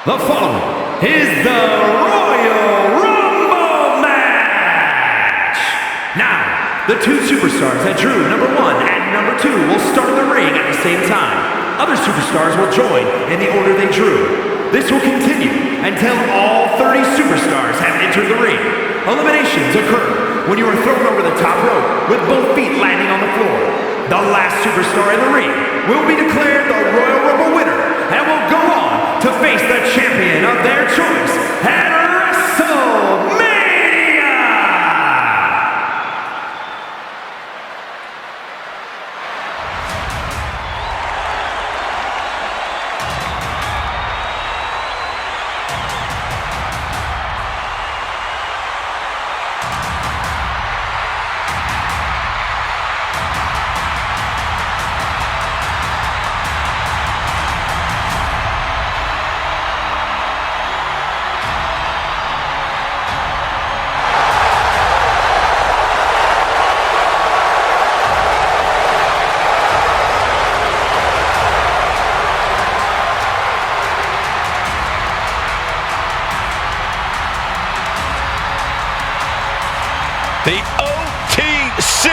The following is the Royal Rumble match! Now, the two superstars that drew number 1 and number 2 will start the ring at the same time. Other superstars will join in the order they drew. This will continue until all 30 superstars have entered the ring. Eliminations occur when you are thrown over the top rope with both feet landing on the floor. The last superstar in the ring will be declared the Royal Rumble winner and will go on to face the champion of their choice at WrestleMania! The OTC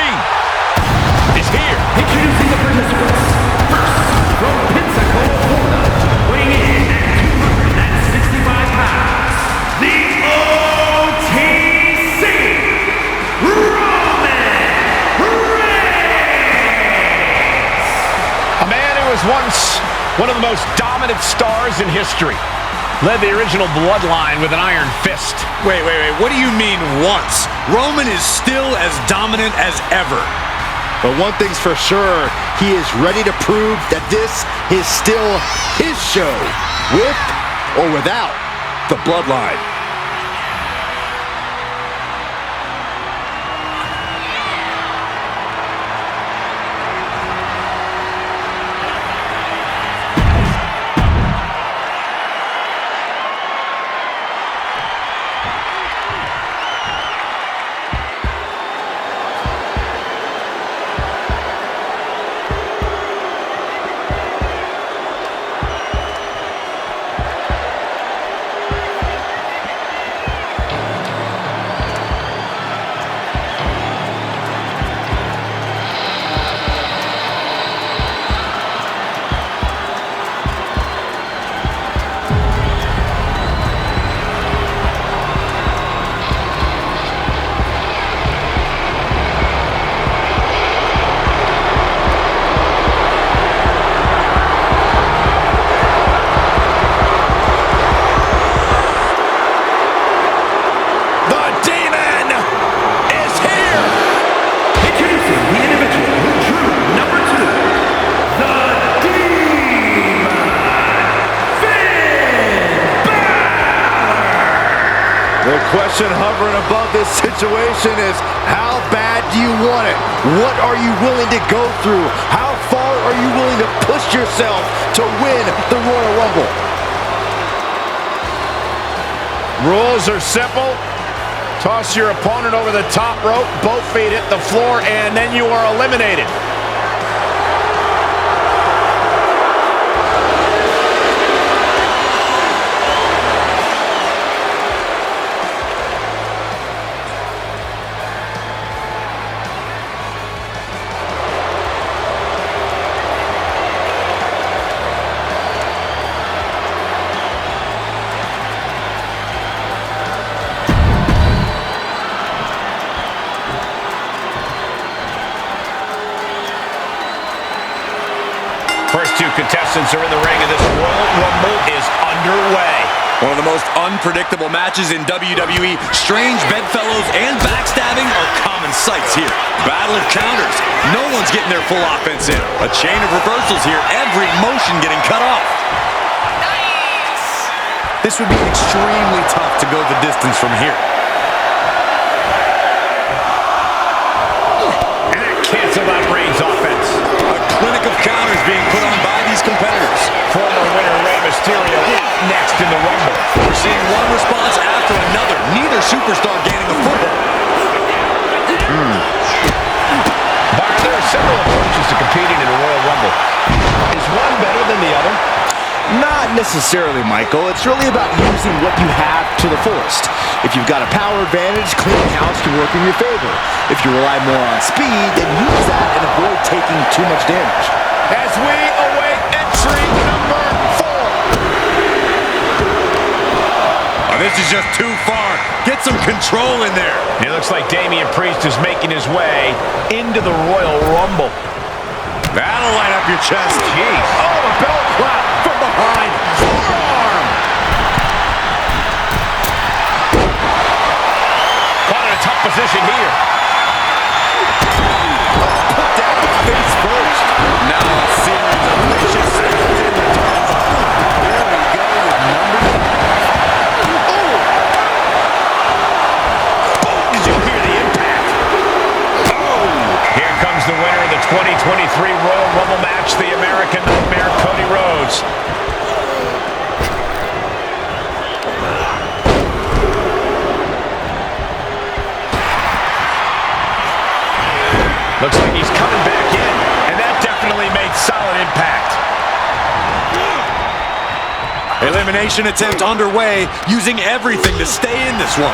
is here. Introducing the participants. First, from Pensacola, Florida, weighing in at 265 pounds, the OTC, Roman Reigns! A man who was once one of the most dominant stars in history. Led the original bloodline with an iron fist. Wait. What do you mean once? Roman is still as dominant as ever. But one thing's for sure, he is ready to prove that this is still his show, with or without the bloodline. The question hovering above this situation is, how bad do you want it? What are you willing to go through? How far are you willing to push yourself to win the Royal Rumble? Rules are simple. Toss your opponent over the top rope, both feet hit the floor, and then you are eliminated. First two contestants are in the ring, and this Royal Rumble is underway. One of the most unpredictable matches in WWE. Strange bedfellows and backstabbing are common sights here. Battle of counters. No one's getting their full offense in. A chain of reversals here. Every motion getting cut off. Nice! This would be extremely tough to go the distance from here. And that canceled out Reigns' offense. A clinic of counters being put on by these competitors. Former winner Rey Mysterio up next in the Rumble. We're seeing one response after another. Neither superstar gaining a foothold. Byron, there are several approaches to competing in a Royal Rumble. Is one better than the other? Not Not necessarily, Michael. It's really about using what you have to the fullest. If you've got a power advantage, cleaning house can work in your favor. If you rely more on speed, then use that and avoid taking too much damage. As we await entry number 4. Oh, this is just too far. Get some control in there. It looks like Damian Priest is making his way into the Royal Rumble. That'll light up your chest. Jeez. Oh, a bell clap from behind. Forearm. Caught in a tough position here. Put down face first. Now a series of vicious seconds in the turnbuckle. There we go with number 5. Oh, did you hear the impact? Oh! Here comes the winner of the 2023 Royal Rumble match, the American Nightmare, Cody Rhodes. Looks like he's coming back in, and that definitely made solid impact. Elimination attempt underway, using everything to stay in this one.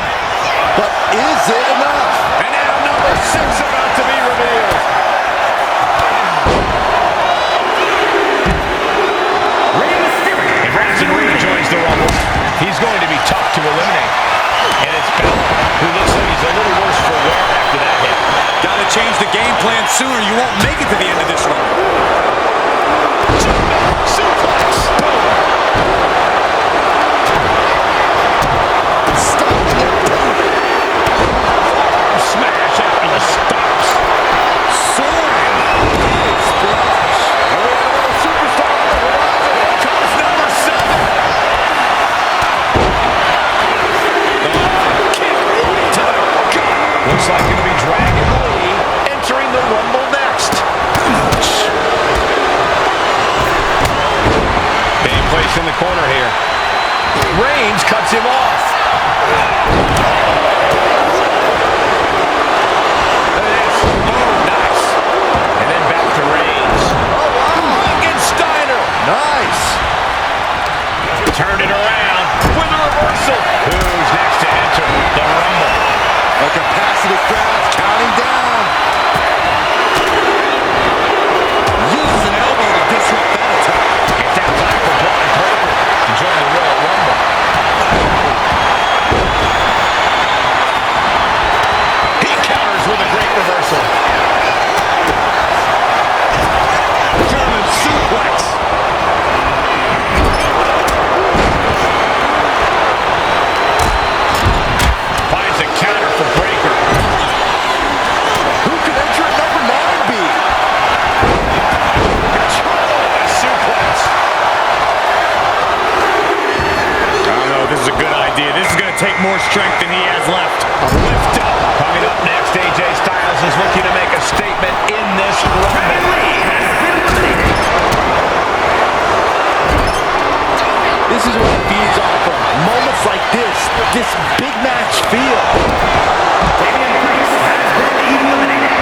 But is it enough? And now number 6 about to be revealed. If Bronson Reed joins the Rumble, he's going to be tough to eliminate. And it's Balor, who looks like he's a little worse for wear after that hit. Gotta change the game plan sooner. You won't make it to the end of this run. Suplex. Smash after the stops. Soaring. Splash. And we have another superstar on the horizon. Here comes number 7. Kick to the gut. Looks like it'll be Dragon Lee entering the Rumble next. Being placed in the corner here. Reigns cuts him off. Look at this. Oh, nice. And then back to Reigns. Oh, wow. Steiner. Nice. Turned it around with a reversal. Who's next to enter the Rumble? A capacity crowd counting down. Uses an elbow to disrupt that attack. It's now time for Braun Breaker to join the Royal Rumble. He counters with a great reversal. German suplex. Finds a counter for Breaker. Who could enter at number 9 be? A suplex. I don't know if this is a good idea. This is going to take more strength than he has left. A lift up. Coming up next, AJ Styles is looking to make a statement in this Rumble. This is what it feeds off of. Moments like this big match feel. Damian Priest has been eliminated.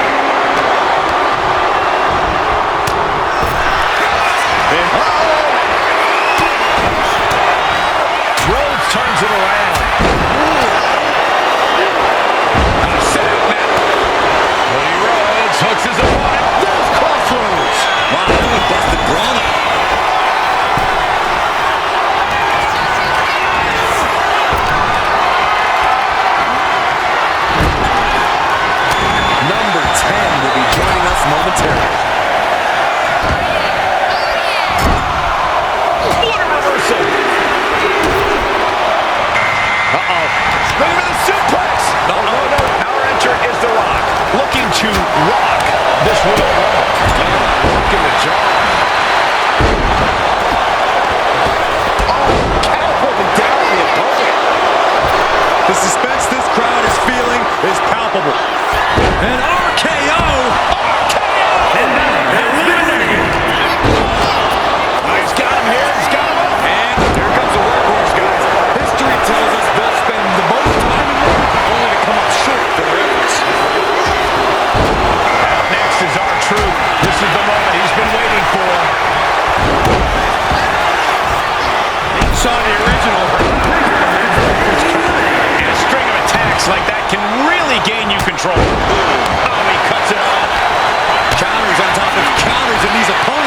Rhodes turns it around. And a set out now. Cody Rhodes hooks his opponent. Those crossroads. Wow, that one busted Braun up. Number 10 will be joining us momentarily. What a reversal. Uh-oh. Look at the suplex. No. Our entrant is The Rock, looking to rock this Royal Rumble. Look in the jaw. Oh, catapulting down the opponent. The suspense this crowd is feeling is palpable. An RKO! And now, eliminated. He's got him here. He's got him up. And here comes the workhorse, guys. History tells us they'll spend the most time in the ring only to come up short for their efforts. Out next is R-Truth. This is the moment he's been waiting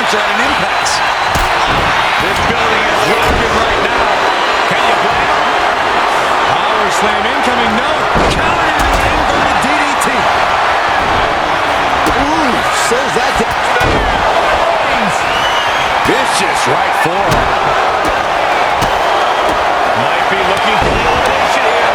opponents are at an impasse. This building is rocking right now. Can you blame him? Power slam incoming, no. Counter into an inverted DDT. Ooh, slows that down. Vicious right forearm. Might be looking for the elimination here.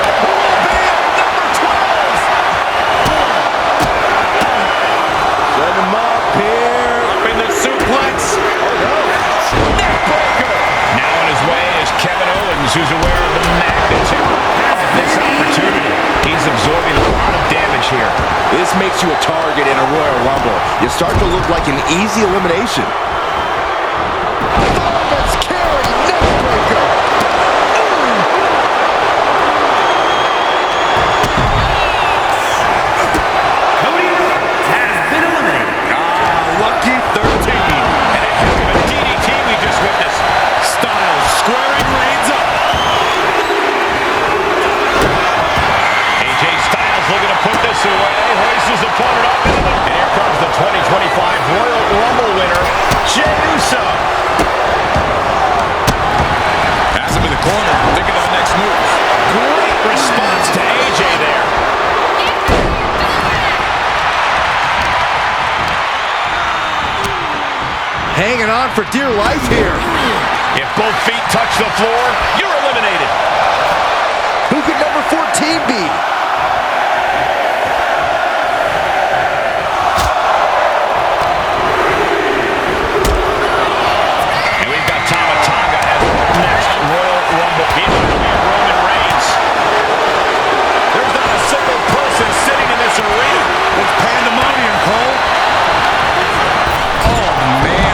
Set him up here. Up in the suplex. Oh, no. Neckbreaker. Now on his way is Kevin Owens, who's aware of the magnitude of this opportunity. He's absorbing a lot of damage here. This makes you a target in a Royal Rumble. You start to look like an easy elimination. Fireman's carry, neckbreaker. Cody Rhodes has been eliminated. Lucky 13. And a heck of a DDT we just witnessed. Styles squaring Reigns up. AJ Styles looking to put this away. Hoists his opponent up. And here comes the 2025 Royal Rumble winner, Jey Uso. Has him in the corner, thinking of the next move. Great response to AJ there. Hanging on for dear life here. If both feet touch the floor, you're eliminated. Who could number 14 be? And we've got Tama Tonga as next Royal Rumble. Meanwhile, Roman Reigns. There's not a single person sitting in this arena. It's pandemonium, Cole. Oh, man.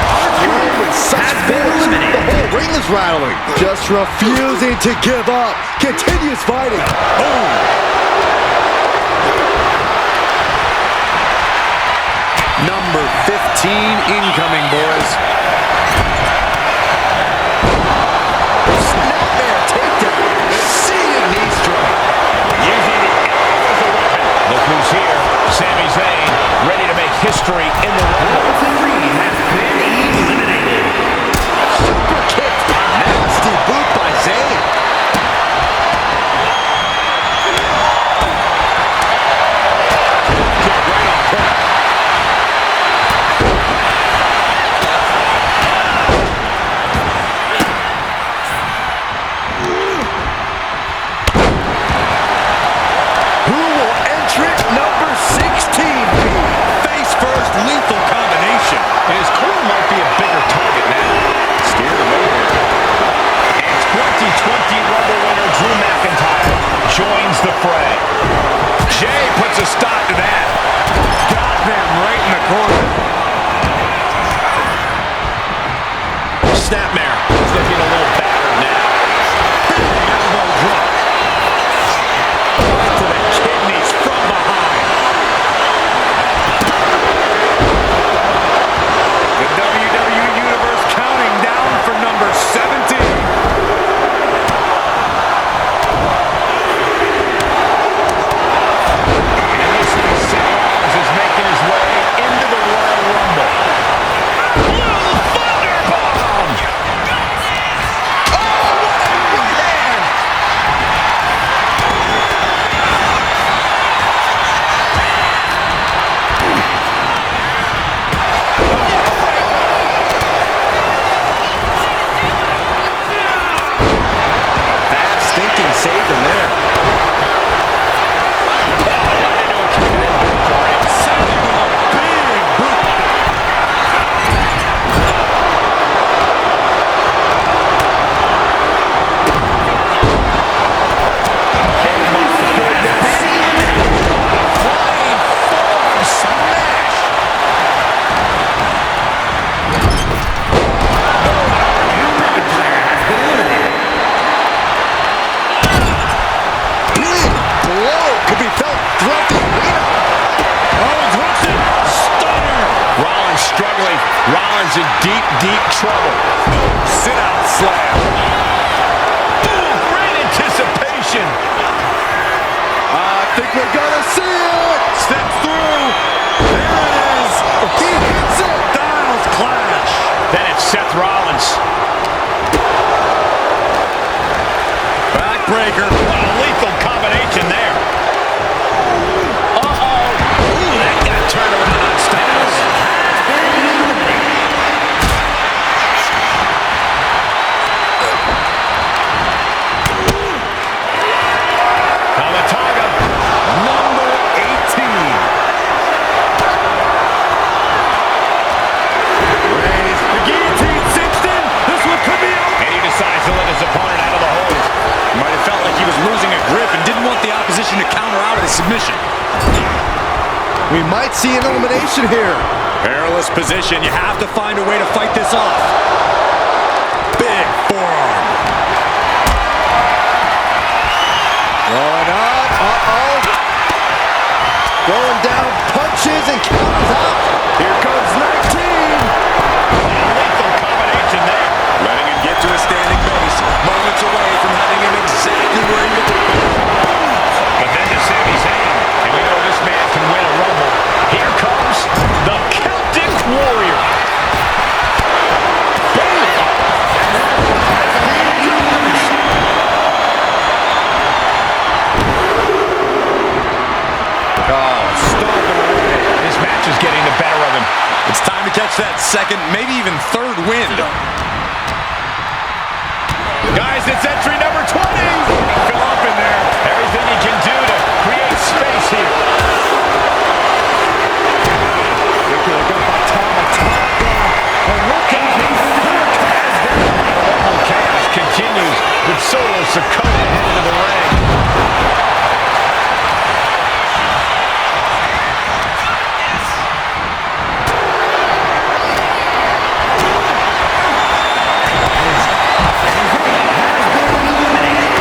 With such force, the whole ring is rattling. Just refusing to give up. Continues fighting. Boom. Number 15 incoming, boys. Snapmare takedown. Seated knee strike. Using the elbow as a weapon. Look who's here. Sami Zayn, ready to make history in the Rumble. Wilson Reed has been eliminated. Super kick. Nasty boot by Zayn. Kick right on point. Who will entrant number 16 be? Face first, lethal combination. And his corner might be a bigger target now. Scared him over. And 2020 Rumble winner Drew McIntyre joins the fray. Jey puts a stop to that. Got them right in the corner. Snapmare is looking a little battered now. Big elbow drop. Right to the kidneys from behind. The WWE Universe counting down for number 17. And this is Seth Rollins is making his way into the Royal Rumble. Blue Thunderbomb! Oh, what a right hand! Fast thinking saved him there. Sending him a big boot. Flying forward smash. Big blow could be felt throughout the arena. Owens hooks it. Stunner. Rollins struggling. Rollins in deep, deep trouble. Sit out slam. Ooh, great anticipation. I think we're gonna see it. Steps through. There it is. He hits it. Styles clash. Neckbreaker. What a lethal combination there. Ooh, that got turned around on Styles. Kalataga, number 18. Reigns, the guillotine cinched in. This one could be over. And he decides to let his opponent out of the hold. Might have felt like he was losing a grip and didn't want the opposition to counter out of the submission. We might see an elimination here. Perilous position. You have to find a way to fight this off. Big forearm. Going up. Going down, punches and counters out. Here comes 19. Lethal combination there. Letting him get to a standing base. Moments away from having him exactly where he wants. But then to Sami Zayn, and we know this man can win a Rumble. Here comes the Celtic Warrior. This match is getting the better of him. It's time to catch that second, maybe even third wind. Guys, it's entry number 20. Fill up in there. Everything he can do to create space here. Chaos continues with Solo Sikoa headed to the ring.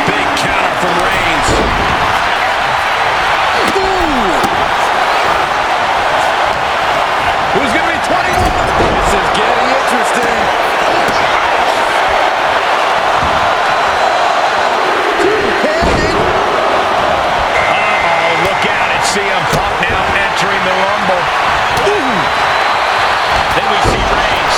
Big counter from Reigns. Who's going to be 21? This is getting interesting. Two-handed. Uh-oh, look out at CM Punk now entering the Rumble. Ooh. Then we see Reigns.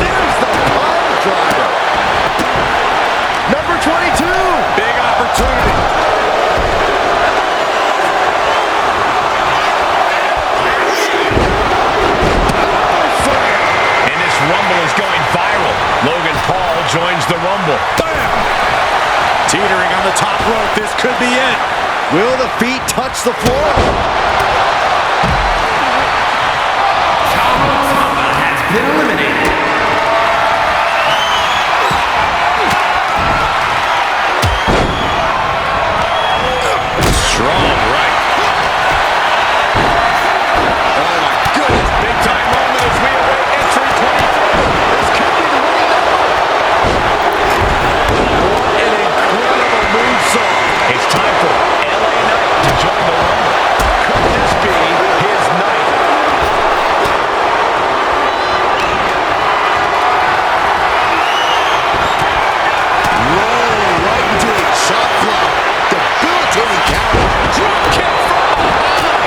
There's the palm driver. Number 22. Big opportunity. And this Rumble is going viral. Logan Paul joins the Rumble. Bam! Teetering on the top rope. This could be it. Will the feet touch the floor? Been eliminated. Strong right. Oh my goodness. Big time moment as we await entry 24. This could be the winning number. What an incredible moonsault. It's time for LA Knight to join the Rumble. Could this be his night? Roll right into the shot block. Debilitating counter. Drop kick from behind.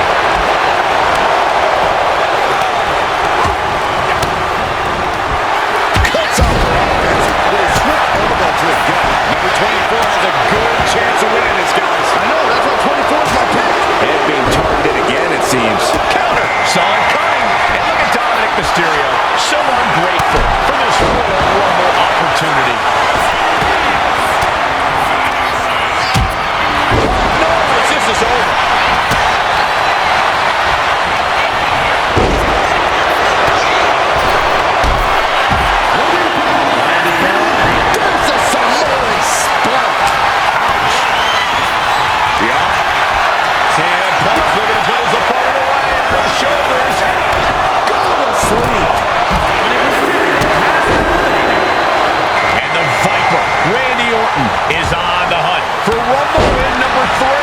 Cuts off the offense with a swift elbow to the gut. Number 24 has a good chance of winning this, guys. I know, that's why 24 is my pick. And being targeted again, it seems. Counter. Saw it coming. And look at Dominic Mysterio. So ungrateful for this Royal Rumble opportunity. No, this is over. There's a Samoan spark. CM Punk looking to put his opponent away on the shoulders. Go to sleep. And the Viper, Randy Orton, is on the hunt for Rumble win number 3.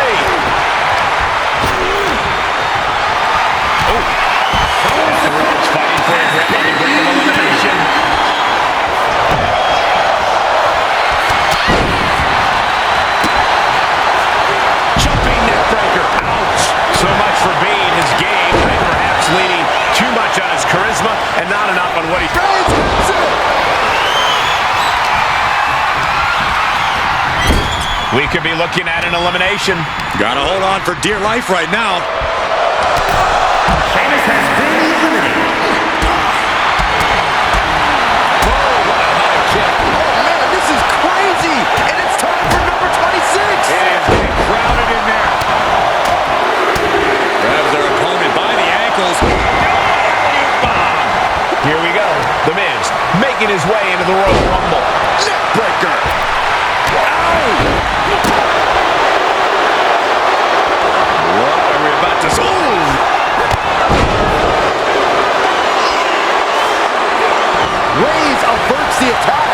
It's fighting for a grip on the brink of elimination. for being his game, and perhaps leaning too much on his charisma and not enough on what he does. We could be looking at an elimination. Gotta hold on for dear life right now. Sheamus has been eliminated. Oh, what a high kick. Oh, man, this is crazy. And it's time for number 26. It is getting crowded in there. Grabs their opponent by the ankles. Here we go. The Miz making his way into the Royal Rumble. Neckbreaker. What are we about to see? Reigns averts the attack.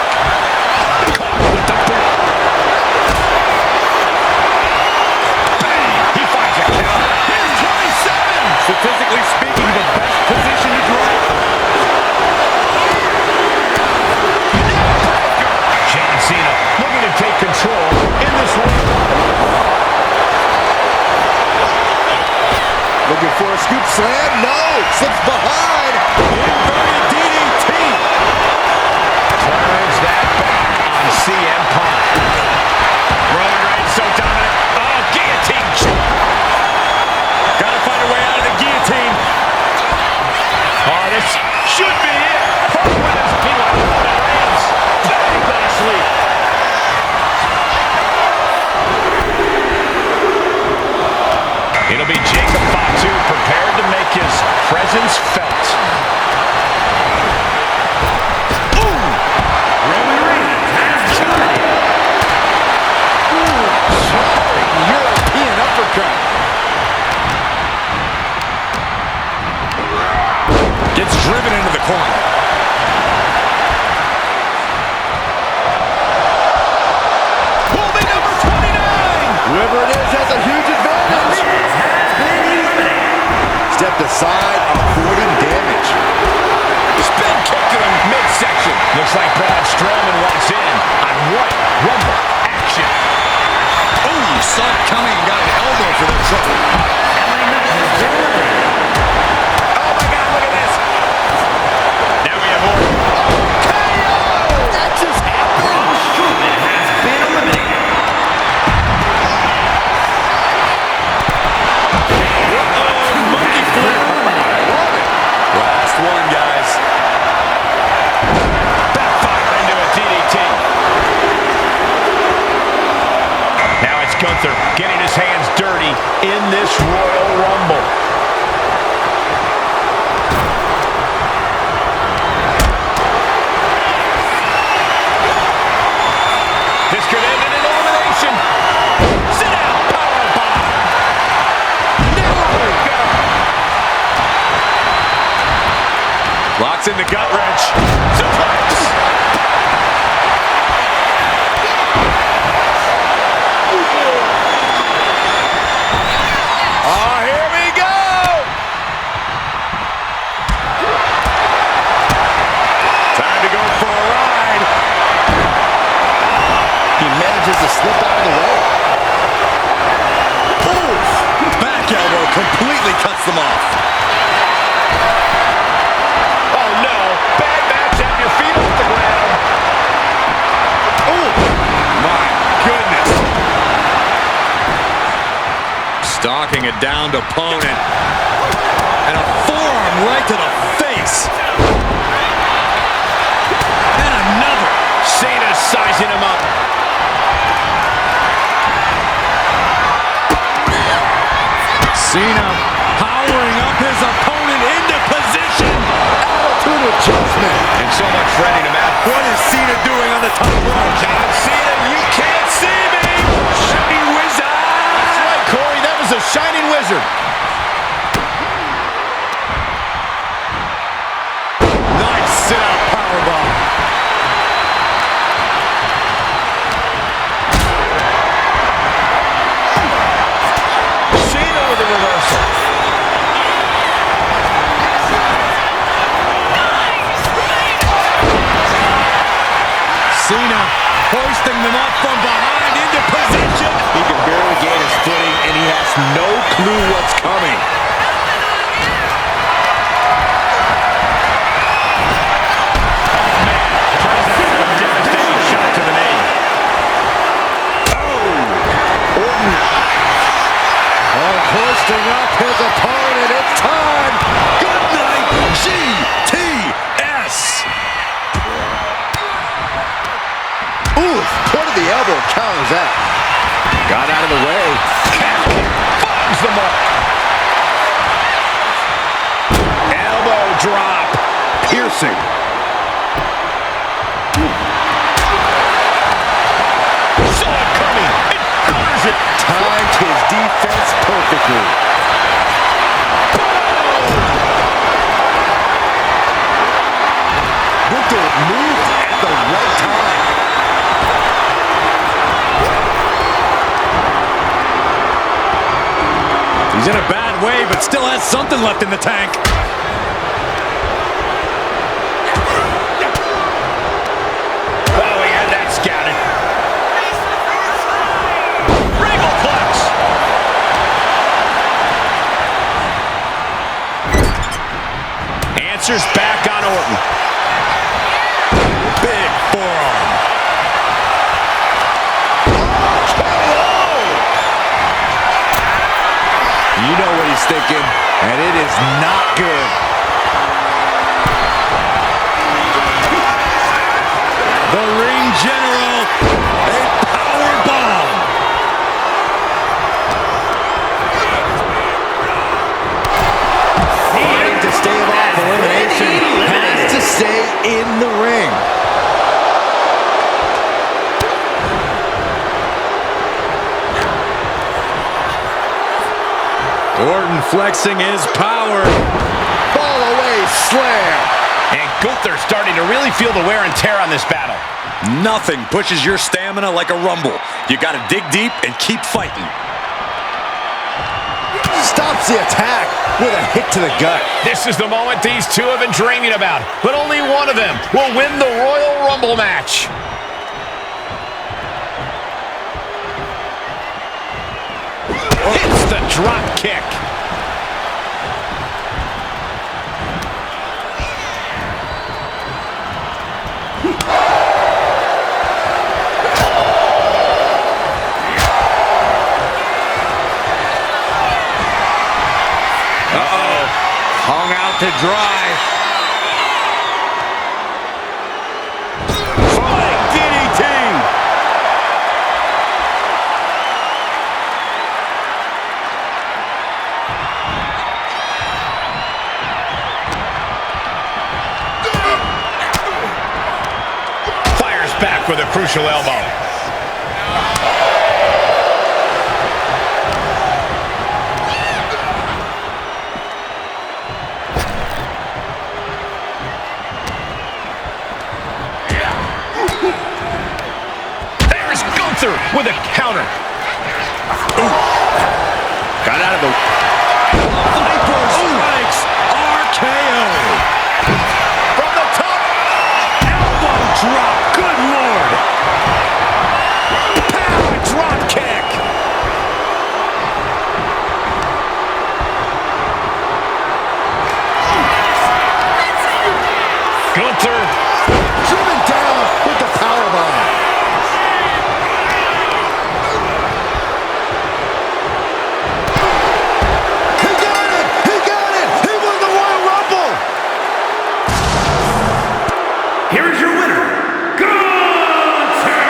He finds a counter. Here's 27. Statistically speaking, the best position to drop. John Cena looking to take control in this one. Looking for a scoop slam. No. Slips behind. Inverted DDT. Turns that back on CM Punk. Roman Reigns so dominant. Oh, guillotine. Gotta find a way out of the guillotine. Oh, this should be it. Punk wins. Meanwhile, Roman Reigns. Bang, but asleep. It'll be Jacob Fatu prepared to make his presence felt. Roman Reigns has dominated. Jarring European uppercut. Gets driven into the corner. Will be number 29. Whoever it is has a huge advantage. Miz has been eliminated. Stepped aside, avoiding damage. Spin kick to the midsection. Looks like Braun Strowman walks in on Royal Rumble action. Oh, saw it coming and got an elbow for the trouble. LA Knight has been eliminated. Oh my God, look at this. Now we have more. That just happened. Braun Strowman has been eliminated. Monkey flip. Last one, guys. Backfire into a DDT. Now it's Gunther getting his hands dirty in this Royal Rumble. This could end in an elimination. Sit down, powerbomb. There we go. Locks in the gut wrench. Suplex. Oh, here we go. Time to go for a ride. He manages to slip out of the way. Oof. Back elbow completely cuts them off. Oh no, bad match, have your feet off the ground. Oh, my goodness. Stalking a downed opponent. And a forearm right to the face. And another. Cena sizing him up. Cena powering up his opponent into position. Attitude adjustment. And so much ready to match. What is Cena doing on the top rope? John Cena, you can't see me. Shining wizard. That's right, Corey. That was a shining wizard. Nice sit-out powerbomb. Cena with a reversal. Cena hoisting them up from behind into position. He can barely gain his footing, and he has no clue what's coming. Lifting up his opponent. It's time. Good night, GTS. Ooh, point of the elbow counters that. Got out of the way. Finds the mark. Elbow drop. Piercing. Saw it coming. It counters it. Timed his defense perfectly. Gunther moved at the right time. He's in a bad way, but still has something left in the tank. Oh, he had that scouted. Regal flex. Answers back on Orton. Big forearm. You know what he's thinking, and it is not good. The ring general, a power bomb. Fighting to stay off elimination, has to stay in the ring. Orton flexing his power. Fall away slam. And Gunther starting to really feel the wear and tear on this battle. Nothing pushes your stamina like a rumble. You gotta dig deep and keep fighting. Stops the attack with a hit to the gut. This is the moment these two have been dreaming about, but only one of them will win the Royal Rumble match. Hits the drop kick. Hung out to dry. Flying DDT. Fires back with a crucial elbow. With a counter. Ooh. Got out of the... Viper strikes. RKO. From the top. Elbow drop. Good Lord. Power drop kick. Gunther. Driven down with the powerbomb. Here's your winner, Gunther!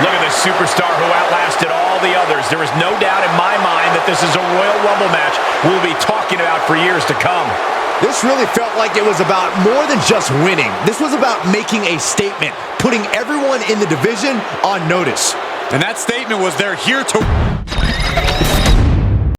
Look at this superstar who outlasted all the others. There is no doubt in my mind that this is a Royal Rumble match we'll be talking about for years to come. This really felt like it was about more than just winning. This was about making a statement, putting everyone in the division on notice. And that statement was they're here to...